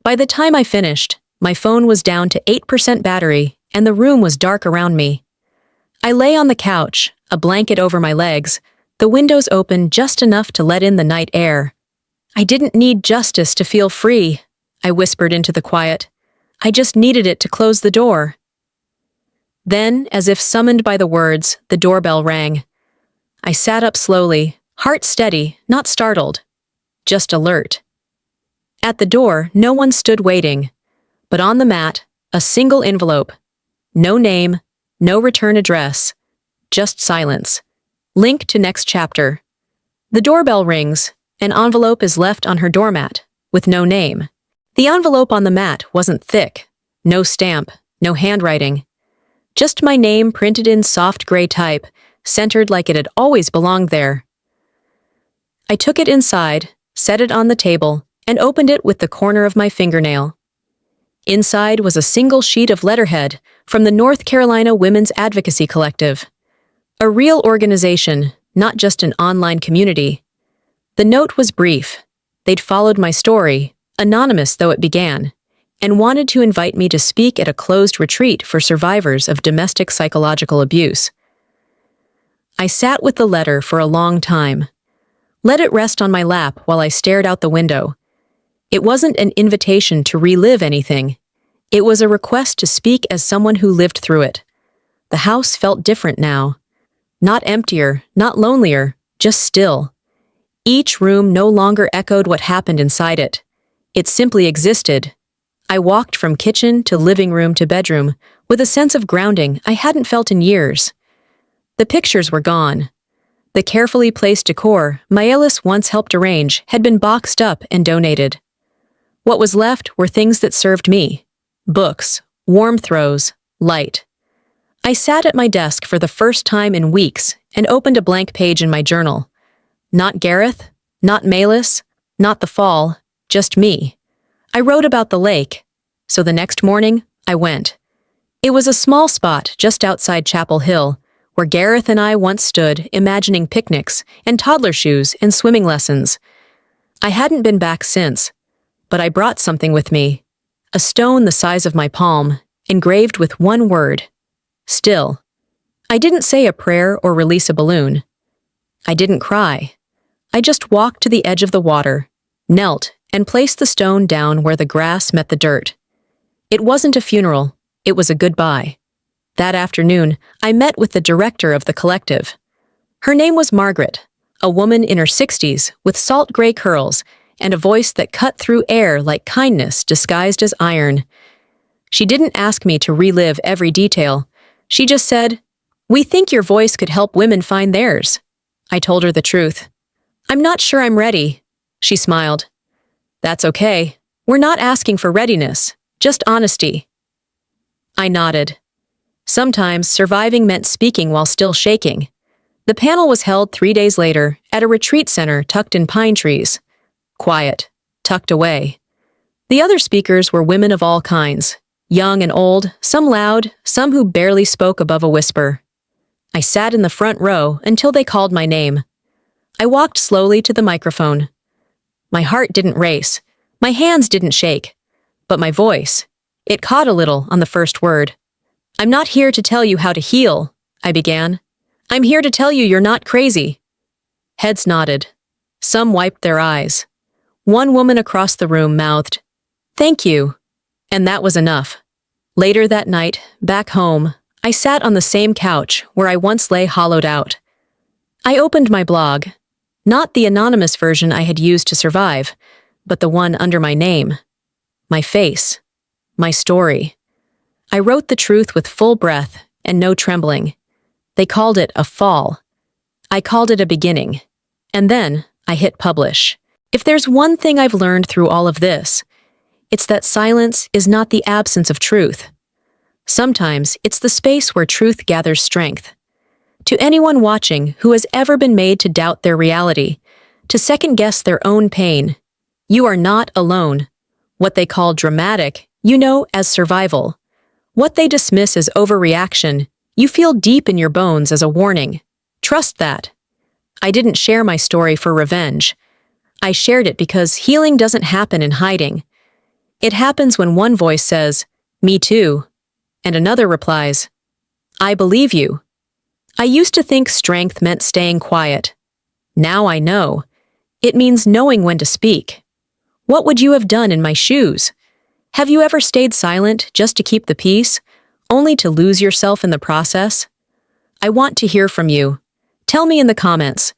By the time I finished, my phone was down to 8% battery, and the room was dark around me. I lay on the couch, a blanket over my legs, the windows open just enough to let in the night air. I didn't need justice to feel free, I whispered into the quiet. I just needed it to close the door. Then, as if summoned by the words, the doorbell rang. I sat up slowly, heart steady, not startled, just alert. At the door, no one stood waiting, but on the mat, a single envelope. No name, no return address, just silence. Link to next chapter. The doorbell rings. An envelope is left on her doormat, with no name. The envelope on the mat wasn't thick, no stamp, no handwriting. Just my name printed in soft gray type, centered like it had always belonged there. I took it inside, set it on the table, and opened it with the corner of my fingernail. Inside was a single sheet of letterhead from the North Carolina Women's Advocacy Collective. A real organization, not just an online community. The note was brief. They'd followed my story, anonymous though it began, and wanted to invite me to speak at a closed retreat for survivors of domestic psychological abuse. I sat with the letter for a long time. Let it rest on my lap while I stared out the window. It wasn't an invitation to relive anything. It was a request to speak as someone who lived through it. The house felt different now. Not emptier, not lonelier, just still. Each room no longer echoed what happened inside it. It simply existed. I walked from kitchen to living room to bedroom with a sense of grounding I hadn't felt in years. The pictures were gone. The carefully placed decor Maelis once helped arrange had been boxed up and donated. What was left were things that served me. Books, warm throws, light. I sat at my desk for the first time in weeks and opened a blank page in my journal. Not Gareth, not Maelis, not the fall, just me. I wrote about the lake, so the next morning, I went. It was a small spot just outside Chapel Hill, where Gareth and I once stood imagining picnics and toddler shoes and swimming lessons. I hadn't been back since, but I brought something with me. A stone the size of my palm, engraved with one word. Still. I didn't say a prayer or release a balloon. I didn't cry. I just walked to the edge of the water, knelt, and placed the stone down where the grass met the dirt. It wasn't a funeral, it was a goodbye. That afternoon, I met with the director of the collective. Her name was Margaret, a woman in her 60s with salt gray curls and a voice that cut through air like kindness disguised as iron. She didn't ask me to relive every detail. She just said, "We think your voice could help women find theirs." I told her the truth. "I'm not sure I'm ready," she smiled. "That's okay. We're not asking for readiness, just honesty." I nodded. Sometimes surviving meant speaking while still shaking. The panel was held 3 days later at a retreat center tucked in pine trees. Quiet, tucked away. The other speakers were women of all kinds, young and old, some loud, some who barely spoke above a whisper. I sat in the front row until they called my name. I walked slowly to the microphone. My heart didn't race, my hands didn't shake, but my voice, it caught a little on the first word. "I'm not here to tell you how to heal," I began. "I'm here to tell you you're not crazy." Heads nodded. Some wiped their eyes. One woman across the room mouthed, "Thank you." And that was enough. Later that night, back home, I sat on the same couch where I once lay hollowed out. I opened my blog, not the anonymous version I had used to survive, but the one under my name, my face, my story. I wrote the truth with full breath and no trembling. They called it a fall. I called it a beginning. And then I hit publish. If there's one thing I've learned through all of this, it's that silence is not the absence of truth. Sometimes it's the space where truth gathers strength. To anyone watching who has ever been made to doubt their reality, to second-guess their own pain, you are not alone. What they call dramatic, you know as survival. What they dismiss as overreaction, you feel deep in your bones as a warning. Trust that. I didn't share my story for revenge. I shared it because healing doesn't happen in hiding. It happens when one voice says, "Me too," and another replies, "I believe you." I used to think strength meant staying quiet. Now I know. It means knowing when to speak. What would you have done in my shoes? Have you ever stayed silent just to keep the peace, only to lose yourself in the process? I want to hear from you. Tell me in the comments,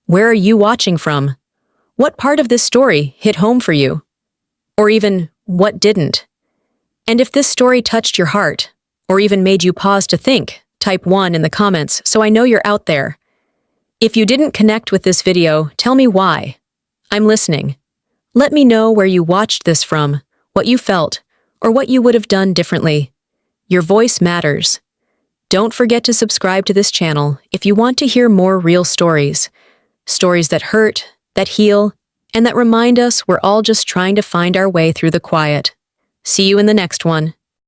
where are you watching from? What part of this story hit home for you? Or even, what didn't? And if this story touched your heart, or even made you pause to think, type 1 in the comments so I know you're out there. If you didn't connect with this video, tell me why. I'm listening. Let me know where you watched this from, what you felt, or what you would have done differently. Your voice matters. Don't forget to subscribe to this channel if you want to hear more real stories. Stories that hurt, that heal, and that remind us we're all just trying to find our way through the quiet. See you in the next one.